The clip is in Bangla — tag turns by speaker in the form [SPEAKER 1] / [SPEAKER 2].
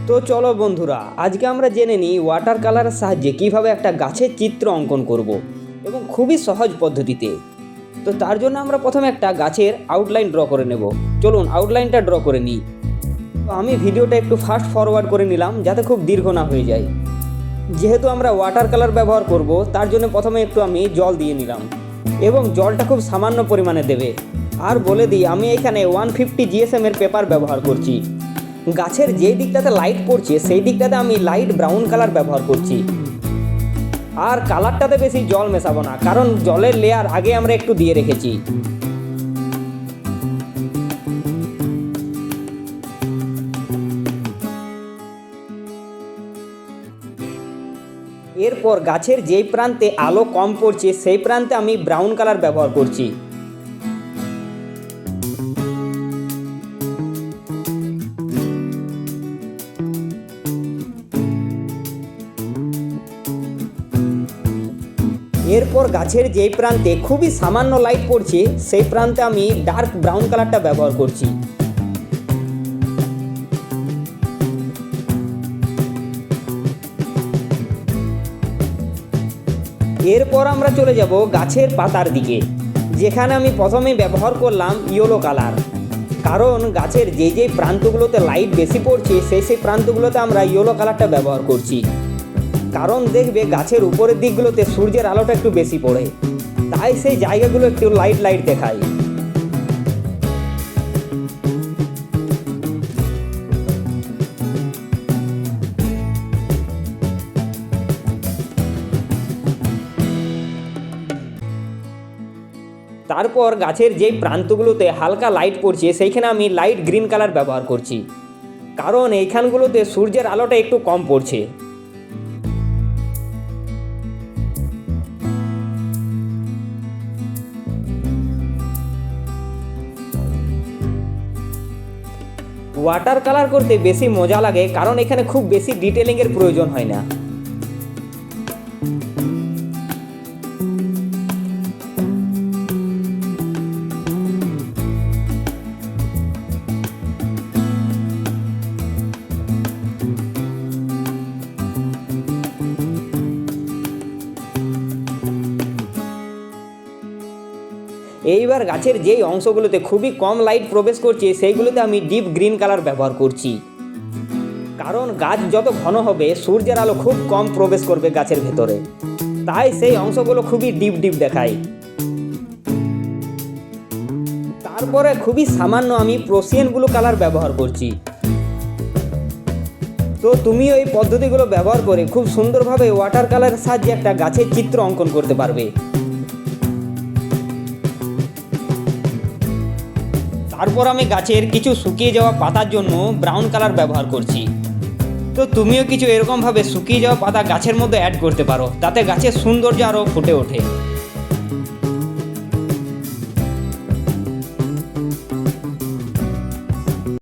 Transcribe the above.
[SPEAKER 1] তো চলো বন্ধুরা, আজকে আমরা জেনে নিই ওয়াটার কালারের সাহায্যে কিভাবে একটা গাছের চিত্র অঙ্কন করব এবং খুবই সহজ পদ্ধতিতে। তো তার জন্য আমরা প্রথমে একটা গাছের আউটলাইন ড্র করে নেব। চলুন আউটলাইনটা ড্র করে নিই। তো আমি ভিডিওটা একটু ফাস্ট ফরওয়ার্ড করে নিলাম যাতে খুব দীর্ঘ না হয়ে যায়। যেহেতু আমরা ওয়াটার কালার ব্যবহার করব, তার জন্য প্রথমে একটু আমি জল দিয়ে নিলাম এবং জলটা খুব সামান্য পরিমাণে দেবে। আর বলে দিই, আমি এখানে 150 GSM এর পেপার ব্যবহার করছি। গাছের যেই দিকটাতে লাইট পড়ছে সেই দিকটাতে আমি লাইট ব্রাউন কালার ব্যবহার করছি। আর কালারটাতে বেশি জল মেশাবো না, কারণ জলের লেয়ার আগে আমরা একটু দিয়ে রেখেছি। এরপর গাছের যেই প্রান্তে আলো কম পড়ছে সেই প্রান্তে আমি ব্রাউন কালার ব্যবহার করছি। এরপর গাছের যেই প্রান্তে খুবই সামান্য লাইট পড়ছে সেই প্রান্তে আমি ডার্ক ব্রাউন কালারটা ব্যবহার করছি। এরপর আমরা চলে যাব গাছের পাতার দিকে, যেখানে আমি প্রথমেই ব্যবহার করলাম ইয়েলো কালার। কারণ গাছের যেই প্রান্তগুলোতে লাইট বেশি পড়ছে সেই প্রান্তগুলোতে আমরা ইয়েলো কালারটা ব্যবহার করছি। কারণ দেখবে গাছের উপরের দিকগুলোতে সূর্যের আলোটা একটু বেশি পড়ে, তাই সেই জায়গাগুলো একটু লাইট লাইট দেখায়। তারপর গাছের যেই প্রান্তগুলোতে হালকা লাইট পড়ছে সেইখানে আমি লাইট গ্রিন কালার ব্যবহার করছি, কারণ এইখানগুলোতে সূর্যের আলোটা একটু কম পড়ছে। ওয়াটার কালার করতে বেশি মজা লাগে, কারণ এখানে খুব বেশি ডিটেলিংয়ের প্রয়োজন হয় না। এইবার গাছের যেই অংশগুলোতে খুবই কম লাইট প্রবেশ করছে সেইগুলোতে আমি ডিপ গ্রিন কালার ব্যবহার করছি, কারণ গাছ যত ঘন হবে সূর্যের আলো খুব কম প্রবেশ করবে গাছের ভেতরে, তাই সেই অংশগুলো খুবই ডিপ ডিপ দেখায়। তারপরে খুবই সামান্য আমি প্রোসিয়ান ব্লু কালার ব্যবহার করছি। তো তুমিও এই পদ্ধতিগুলো ব্যবহার করে খুব সুন্দরভাবে ওয়াটার কালারের সাহায্যে একটা গাছের চিত্র অঙ্কন করতে পারবে। তারপর আমি গাছের কিছু শুকিয়ে যাওয়া পাতার জন্য ব্রাউন কালার ব্যবহার করছি। তো তুমিও কিছু এরকমভাবে শুকিয়ে যাওয়া পাতা গাছের মধ্যে অ্যাড করতে পারো, তাতে গাছের সৌন্দর্য আরও ফুটে ওঠে।